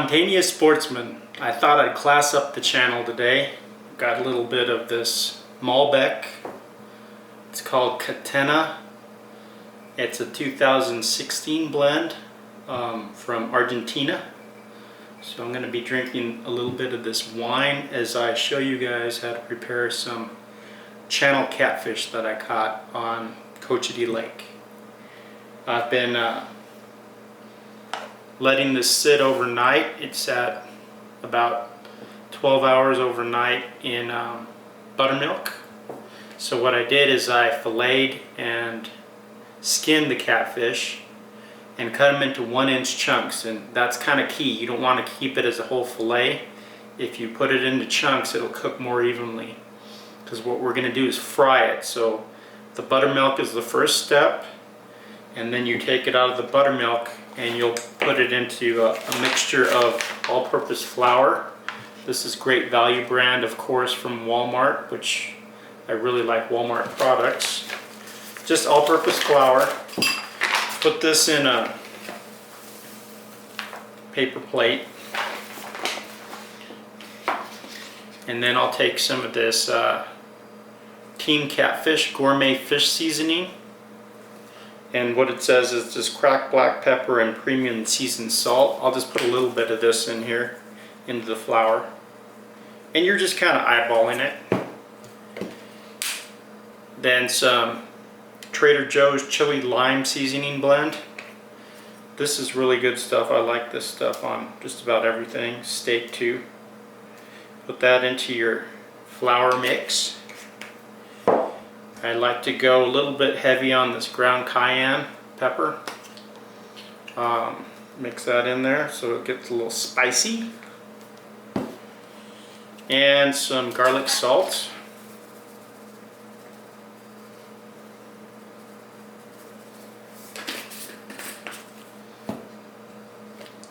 Spontaneous Sportsman. I thought I'd class up the channel today. Got a little bit of this Malbec. It's called Catena. It's a 2016 blend from Argentina. So I'm going to be drinking a little bit of this wine as I show you guys how to prepare some channel catfish that I caught on Cochiti Lake. I've been letting this sit overnight. It's at about 12 hours overnight in buttermilk. So what I did is I filleted and skinned the catfish and cut them into 1-inch chunks, and that's kind of key. You don't want to keep it as a whole fillet. If you put it into chunks, it'll cook more evenly, because what we're going to do is fry it. So the buttermilk is the first step, and then you take it out of the buttermilk and you'll put it into a mixture of all-purpose flour. This is Great Value brand, of course, from Wal-Mart, which I really like Wal-Mart products. Just all-purpose flour. Put this in a paper plate, and then I'll take some of this Team Catfish Gourmet Fish Seasoning, and what it says is just cracked black pepper and premium seasoned salt. I'll just put a little bit of this in here into the flour, and you're just kind of eyeballing it. Then some Trader Joe's chili lime seasoning blend. This is really good stuff. I like this stuff on just about everything. Steak too. Put that into your flour mix. I like to go a little bit heavy on this ground cayenne pepper. Mix that in there so it gets a little spicy. And some garlic salt.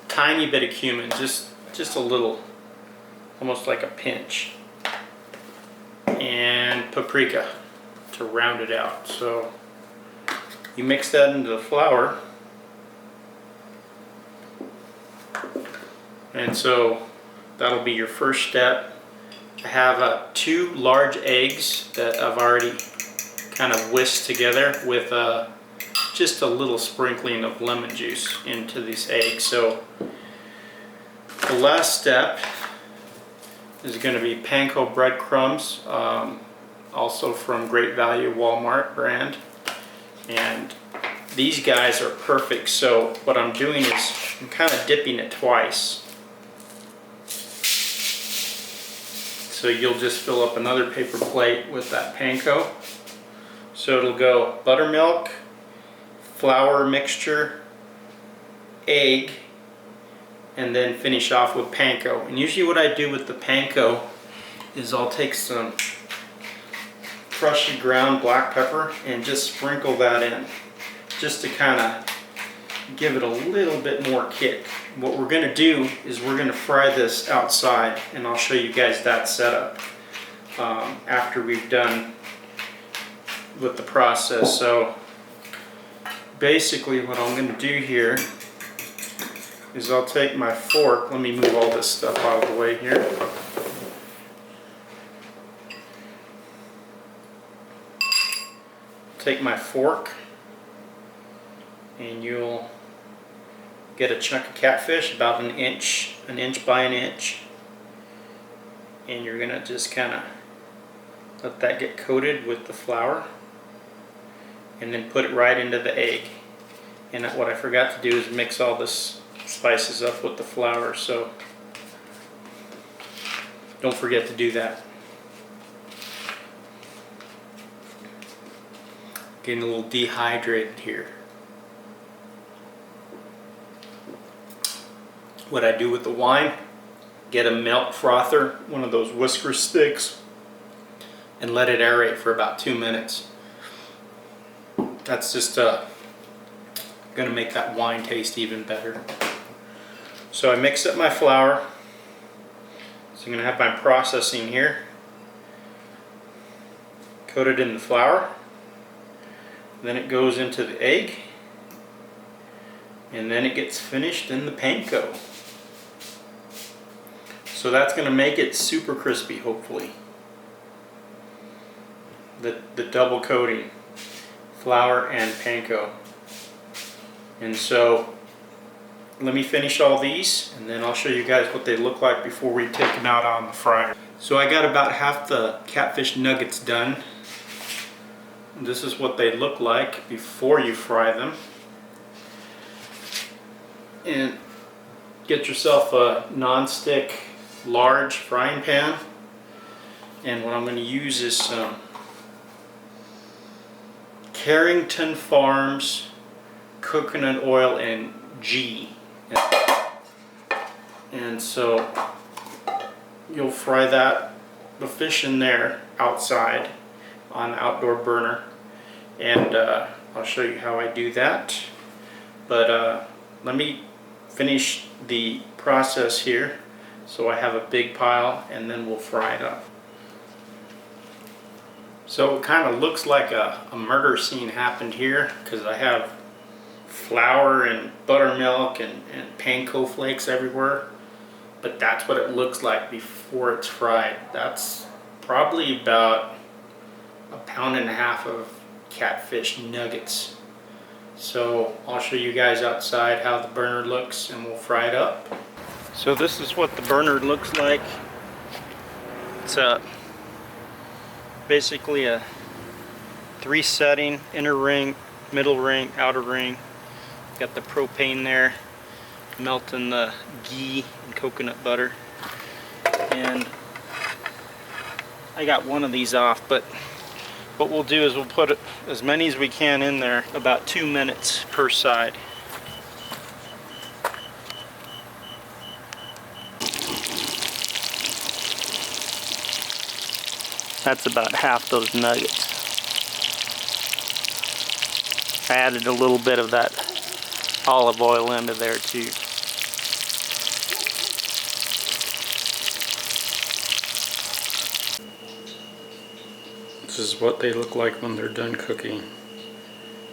Tiny bit of cumin, just a little, almost like a pinch. And paprika to round it out. So you mix that into the flour, and so that'll be your first step. I have 2 large eggs that I've already kind of whisked together with just a little sprinkling of lemon juice into these eggs. So the last step is going to be panko breadcrumbs, also from Great Value Walmart brand, and these guys are perfect. So what I'm doing is I'm kind of dipping it twice. So you'll just fill up another paper plate with that panko. So it'll go buttermilk, flour mixture, egg, and then finish off with panko. And usually what I do with the panko is I'll take some crushed ground black pepper and just sprinkle that in, just to kind of give it a little bit more kick. What we're going to do is we're going to fry this outside, and I'll show you guys that setup after we've done with the process. So basically what I'm going to do here is I'll take my fork. Let me move all this stuff out of the way here. Take my fork, and you'll get a chunk of catfish about an inch by an inch, and you're gonna just kind of let that get coated with the flour, and then put it right into the egg. And what I forgot to do is mix all this spices up with the flour, so don't forget to do that. Getting a little dehydrated here. What I do with the wine, get a milk frother, one of those whisker sticks, and let it aerate for about 2 minutes. That's just gonna make that wine taste even better. So I mixed up my flour. So I'm gonna have my processing here. Coat it in the flour. Then it goes into the egg, and then it gets finished in the panko. So that's going to make it super crispy, hopefully. The double coating, flour and panko. And so let me finish all these and then I'll show you guys what they look like before we take them out on the fryer. So I got about half the catfish nuggets done. This is what they look like before you fry them. And get yourself a non-stick large frying pan. And what I'm going to use is some Carrington Farms coconut oil and ghee. And so you'll fry the fish in there outside on the outdoor burner, and I'll show you how I do that. But let me finish the process here so I have a big pile, and then we'll fry it up. So it kind of looks like a murder scene happened here because I have flour and buttermilk and panko flakes everywhere, but that's what it looks like before it's fried. That's probably about 1.5 pounds of catfish nuggets. So I'll show you guys outside how the burner looks and we'll fry it up. So this is what the burner looks like. It's basically a 3-setting, inner ring, middle ring, outer ring. Got the propane there, melting the ghee and coconut butter. And I got one of these off, but what we'll do is we'll put as many as we can in there, about 2 minutes per side. That's about half those nuggets. I added a little bit of that olive oil into there too. This is what they look like when they're done cooking.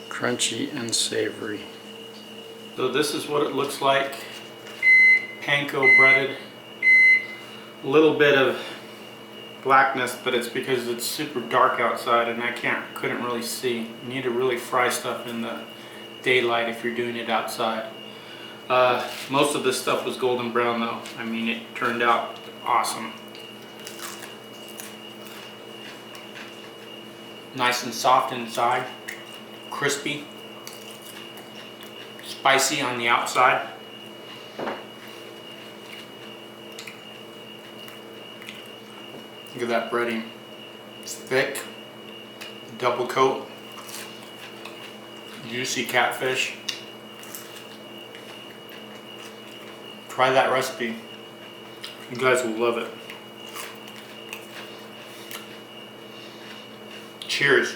Crunchy and savory. So this is what it looks like. Panko breaded. A little bit of blackness, but it's because it's super dark outside and I couldn't really see. You need to really fry stuff in the daylight if you're doing it outside. Most of this stuff was golden brown though. I mean, it turned out awesome. Nice and soft inside, crispy, spicy on the outside. Look at that breading. It's thick, double coat, juicy catfish. Try that recipe. You guys will love it. Cheers.